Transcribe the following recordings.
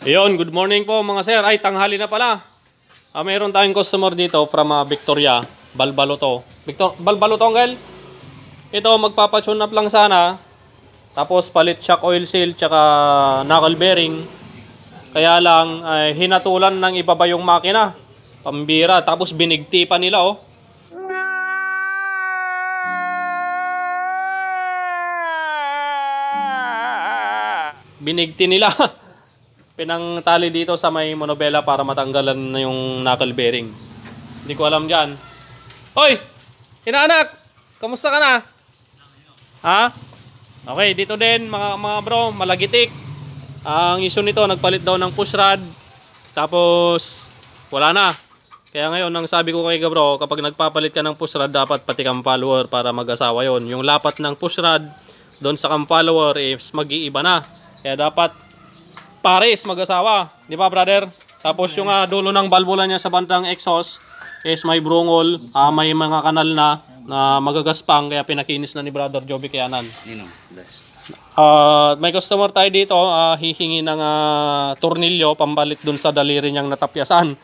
Ayun, good morning po mga sir. Ay, tanghali na pala. Mayroon tayong customer dito from Victoria, Balbaluto. Balbaluto, Angel? Ito, magpapatune up lang sana. Tapos palit shock oil seal, tsaka knuckle bearing. Kaya lang, hinatulan ng ibaba yung makina. Pambira. Tapos binigti pa nila, oh. Binigti nila. Pinangtali dito sa may monobela para matanggalan na yung knuckle bearing. Hindi ko alam dyan. Hoy! Inaanak! Kamusta ka na? Ha? Okay, dito din mga bro, malagitik. Ang issue nito, nagpalit daw ng push rod. Tapos, wala na. Kaya ngayon, ang sabi ko kay bro, kapag nagpapalit ka ng push rod, dapat pati cam follower para mag-asawa yon. Yung lapat ng push rod, doon sa cam follower, is mag-iiba na. Kaya dapat pares mag-asawa, di ba brother? Tapos yung dulo ng balbula niya sa bandang exhaust is may brungol, may mga kanal na magagaspang, kaya pinakinis na ni brother Joby Kayanan. May customer tayo dito, hihingi ng tornilyo pambalit dun sa daliri niyang natapyasan.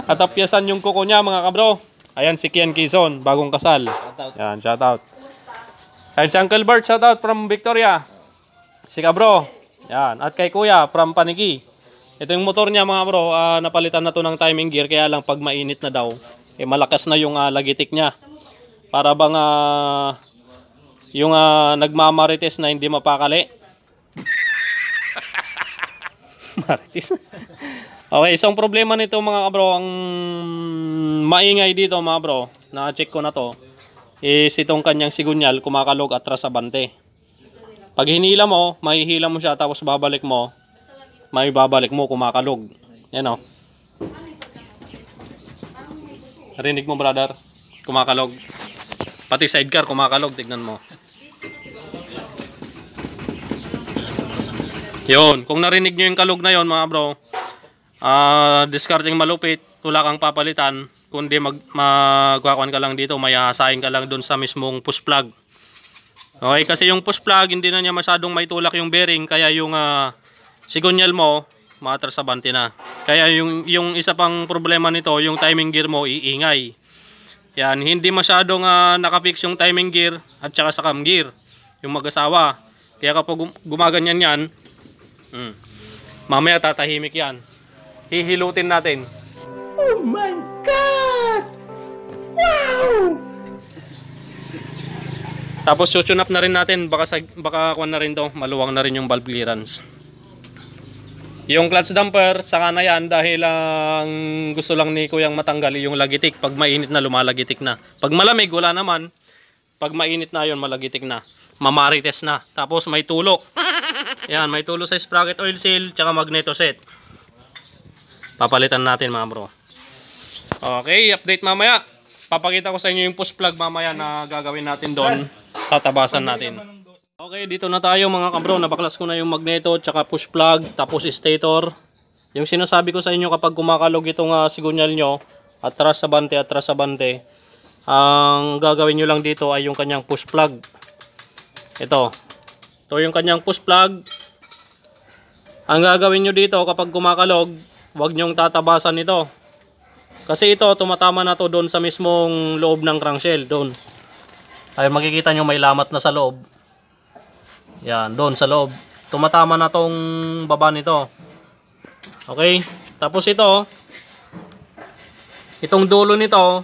Natapyasan yung kuko niya mga kabro. Ayan si Kian Quezon, bagong kasal. Yan, shout out. Ayan si Uncle Bert, shout out from Victoria. Si Kabro, yan. At kay Kuya, from Panigi. Ito yung motor niya mga bro, napalitan na to ng timing gear, kaya lang pag mainit na daw, malakas na yung lagitik niya. Para bang yung nagmamarites na hindi mapakali. Marites. Okay, isang problema nito mga bro, ang maingay dito mga bro, na-check ko na to, is itong kanyang sigunyal, kumakalog atras sa bante. Pag hinila mo, mahihila mo siya, tapos babalik mo, may babalik mo, kumakalog. Yan o. Narinig mo brother? Kumakalog. Pati sidecar kumakalog, tignan mo. Yun, kung narinig nyo yung kalog na yon mga bro, discarding malupit, wala kang papalitan, kundi magwakuan ka lang dito, may hasain ka lang dun sa mismong push plug. Okay, kasi yung push plug, hindi na niya masyadong may tulak yung bearing, kaya yung sigunyal mo, maatras sa bante na. Kaya yung isa pang problema nito, yung timing gear mo, iingay. Yan, hindi masyadong nakafix yung timing gear at saka sa cam gear, yung mag-asawa. Kaya kapag gumaganyan yan, mamaya tatahimik yan. Hihilutin natin. Oh my God! Wow! Tapos tune up na rin natin, baka kuan na rin to, maluwang na rin yung valve clearance. Yung clutch damper, saka na yan dahil ang gusto lang ni Kuyang matanggal yung lagitik. Pag mainit na, lumalagitik na. Pag malamig, wala naman. Pag mainit na yun, malagitik na. Mamarites na. Tapos may tulo. Yan, may tulo sa sprocket oil seal, tsaka magneto set. Papalitan natin mga bro. Okay, update mamaya. Papakita ko sa inyo yung push plug mamaya na gagawin natin doon. Tatabasan natin. Okay, dito na tayo mga kabro. Nabaklas ko na yung magneto, tsaka push plug, tapos stator. Yung sinasabi ko sa inyo kapag kumakalog itong sigunyal nyo, atras sa bante, ang gagawin nyo lang dito ay yung kanyang push plug. Ito yung kanyang push plug. Ang gagawin nyo dito kapag kumakalog, huwag nyong tatabasan ito. Kasi ito, tumatama na to doon sa mismong loob ng crankshell, doon. Ay makikita nyo may lamat na sa loob. Yan, doon sa loob. Tumatama na tong baba nito. Okay? Tapos itong dulo nito,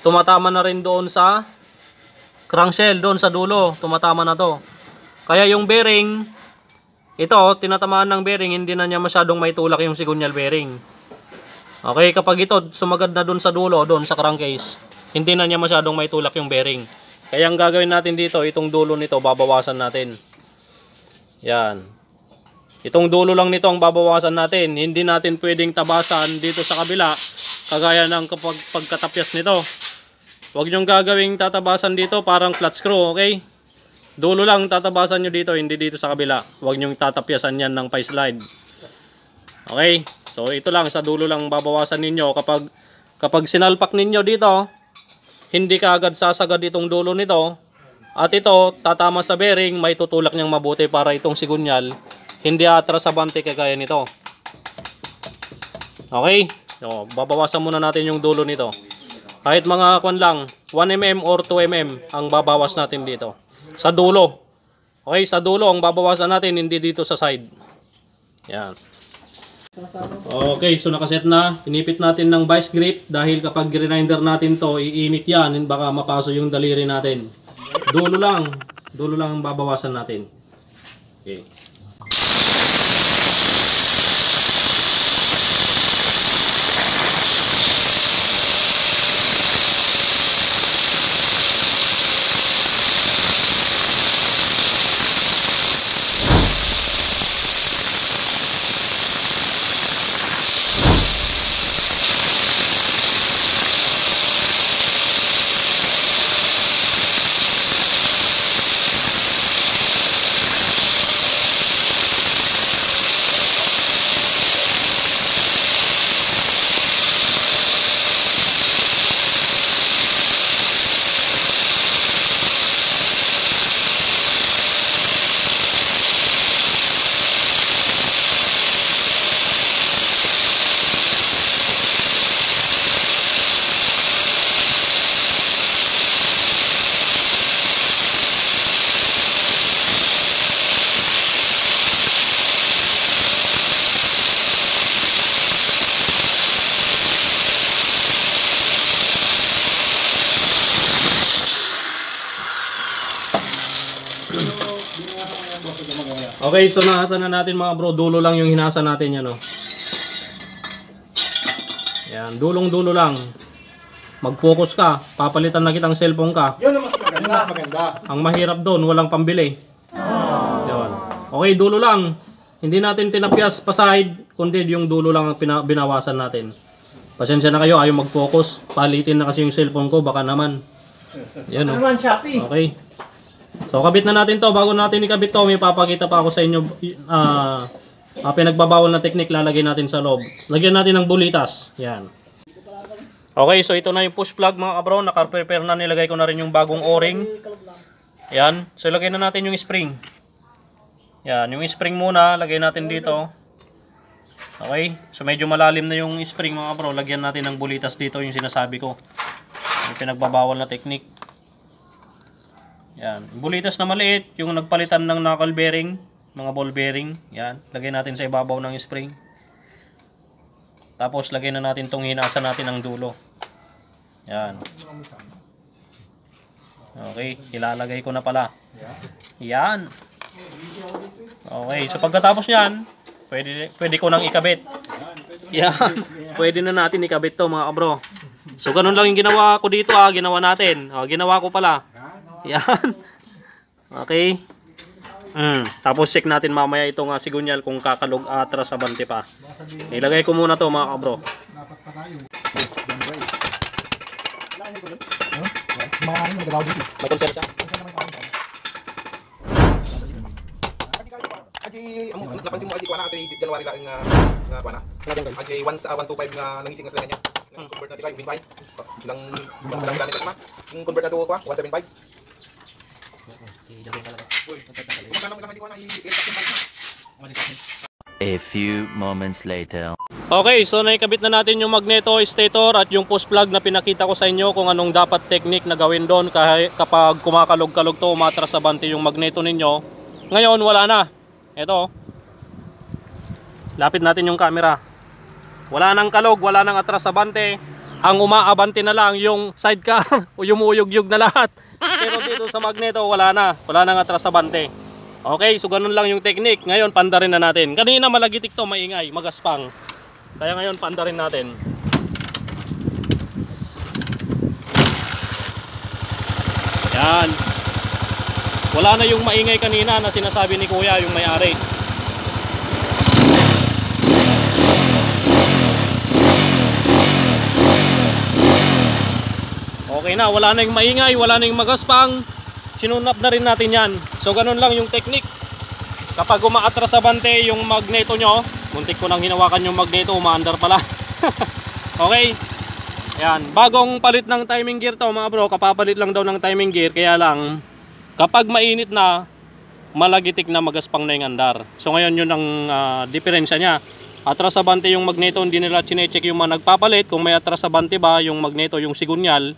tumatama na rin doon sa crankshell, doon sa dulo. Tumatama na to. Kaya yung bearing, ito, tinatamaan ng bearing, hindi na niya masyadong may tulak yung sigunyal bearing. Okay, kapag ito sumagad na doon sa dulo, doon sa crankcase, hindi na niya masyadong may tulak yung bearing. Kaya ang gagawin natin dito, itong dulo nito, babawasan natin. Yan. Itong dulo lang nito ang babawasan natin. Hindi natin pwedeng tabasan dito sa kabila, kagaya ng kapag pagkatapyas nito. Huwag nyong gagawing tatabasan dito, parang flat screw, okay? Dulo lang tatabasan nyo dito, hindi dito sa kabila. Huwag nyong tatapyasan yan ng pie slide. Okay? So ito lang, sa dulo lang babawasan ninyo. Kapag sinalpak ninyo dito, hindi ka agad sasagad itong dulo nito. At ito, tatama sa bearing, may tutulak niyang mabuti para itong sigunyal hindi atras abante kagaya nito. Okay? So, babawasan muna natin yung dulo nito. Kahit mga kwan lang, 1mm or 2mm ang babawas natin dito. Sa dulo. Okay, sa dulo ang babawasan natin, hindi dito sa side. Yan. Okay, so nakaset na. Pinipit natin ng vice grip dahil kapag grinder natin to, iinit yan. Baka mapaso yung daliri natin. Dulo lang ang babawasan natin. Okay. Okay, so nahasa na natin mga bro. Dulo lang yung hinasa natin yan, oh. Yan, dulong-dulo lang. Mag-focus ka. Papalitan na kitang cellphone ka. Yun ang mas maganda. Ang mahirap doon, walang pambili. Yan. Okay, dulo lang. Hindi natin tinapyas pa side, kundi yung dulo lang ang binawasan natin. Pasensya na kayo, ayaw mag-focus. Palitin na kasi yung cellphone ko, baka naman. Yan, oh. Naman, Shopee. Okay. So, kabit na natin to. Bago natin ikabit to, may papakita pa ako sa inyo pinagbabawal na technique lalagay natin sa loob. Lagyan natin ng bulitas. Yan. Okay, so ito na yung push plug mga kabro. Naka-prepare na, nilagay ko na rin yung bagong o-ring. Yan. So, lagay na natin yung spring. Yan. Yung spring muna, lagay natin dito. Okay. So, medyo malalim na yung spring mga kabro. Lagyan natin ng bulitas dito, yung sinasabi ko. Yung pinagbabawal na technique. Yan. Bulitas na maliit, yung nagpalitan ng knuckle bearing, mga ball bearing. Yan. Lagay natin sa ibabaw ng spring. Tapos lagay na natin tong hinasa natin ng dulo. Yan. Okay, ilalagay ko na pala. Yan. Okay, so pagkatapos niyan, pwede ko nang ikabit. Yan. Pwede na natin ikabit to mga kabro. So ganun lang yung ginawa ko dito ginawa natin. Ginawa ko pala. Yan. Okay. Tapos check natin mamaya itong sigunyal kung kakalog atras abante pa. Ilagay ko muna to mga kabro. May concern siya. Napansin mo, kuha na natin January lang nga kuha na. Aji 125 nga nangising nga sa kanya. Convert natin kay 25. Ilang gamit natin yung convert na to 175. A few moments later. Okay, so naikabit na natin yung magneto, stator at yung push plug na pinakita ko sa inyo kung anong dapat technique na gawin doon kapag kumakalog-kalog to, umatras abante yung magneto ninyo. Ngayon wala na. Ito. Lapit natin yung camera. Wala nang kalog, wala nang atras abante. Ang umaabante na lang yung sidecar o yumuyog-yug na lahat. Pero dito sa magneto wala na. Wala nang atras abante. Okay, so ganun lang yung technique. Ngayon pandarin na natin. Kanina malagitik to, maingay, magaspang. Kaya ngayon pandarin natin. Yan. Wala na yung maingay kanina na sinasabi ni Kuya, yung may-ari. Okay na, wala na yung maingay, wala na yung magaspang. Sinunap na rin natin yan. So ganun lang yung technique. Kapag umaatras abante yung magneto nyo, muntik ko nang hinawakan yung magneto, umaandar pala. Okay. Yan, bagong palit ng timing gear to mga bro. Kapapalit lang daw ng timing gear. Kaya lang, kapag mainit na, malagitik na magaspang na yung andar. So ngayon yun ang diferensya niya. Atras abante yung magneto, hindi nila chinecheck yung mga nagpapalit kung may atras abante ba yung magneto, yung sigunyal.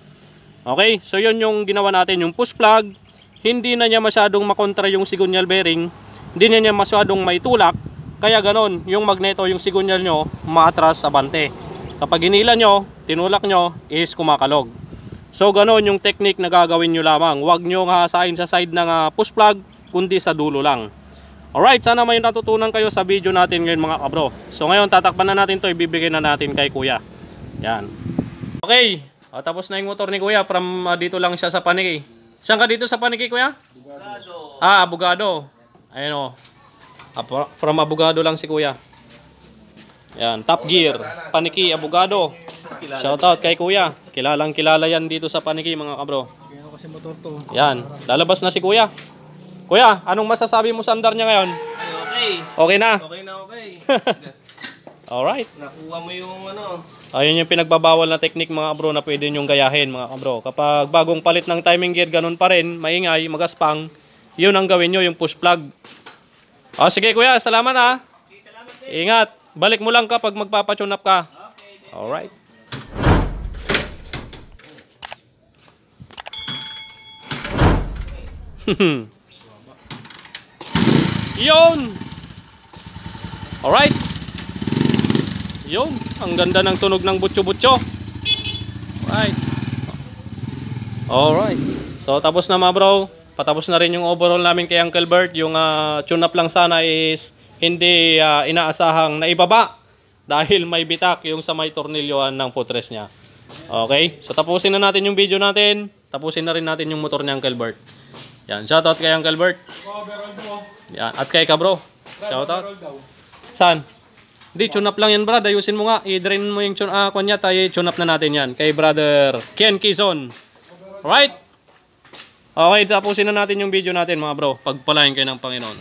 Okay, so yun yung ginawa natin, yung push plug. Hindi na niya masyadong makontra yung sigunyal bearing, hindi na niya masyadong maitulak, kaya ganon, yung magneto, yung sigunyal nyo, maatras abante. Kapag hinila nyo, tinulak nyo, is kumakalog. So ganon yung technique na gagawin nyo lamang. Huwag nyo hahasain sa side ng push plug, kundi sa dulo lang. Alright, sana may natutunan kayo sa video natin ngayon mga kabro. So ngayon, tatakpan na natin to, ibibigay na natin kay kuya. Yan. Okay, tapos na yung motor ni kuya, from dito lang siya sa Paniki. Saan ka dito sa Paniki kuya? Abogado. Abogado. Ayun o. From Abogado lang si kuya. Yan, Top Gear, Paniki, Abogado. Shoutout kay kuya. Kilalang kilala yan dito sa Paniki mga kabro. Yan, lalabas na si kuya. Kuya, anong masasabi mo sa andar niya ngayon? Okay. Okay na? Okay na okay. Alright. Nakuha mo yung ano. Ayun yung pinagbabawal na technique mga kabro na pwede nyong gayahin mga kabro. Kapag bagong palit ng timing gear, ganun pa rin, maingay, magaspang, yun ang gawin nyo, yung push plug. O sige kuya, salamat ha. Ingat. Balik mo lang kapag magpapatune up ka. Alright. Yun. Alright. Yun. Ang ganda ng tunog ng butyo-butyo. Alright. Alright. So tapos na mga bro. Patapos na rin yung overall namin kay Uncle Bert. Yung tune-up lang sana is hindi inaasahang naibaba. Dahil may bitak yung sa may tornilyoan ng footrest niya. Okay. So tapusin na natin yung video natin. Tapusin na rin natin yung motor ni Uncle Bert. Yan. Shoutout kay Uncle Bert. Yan. At kay ka bro. Shoutout. Saan? Di, tune-up lang yan brad. Ayusin mo nga. I-drain mo yung kanya. Tayo tune-up na natin yan. Kay brother Ken Kizon. Alright? Okay, tapusin na natin yung video natin mga bro. Pagpalain kayo ng Panginoon.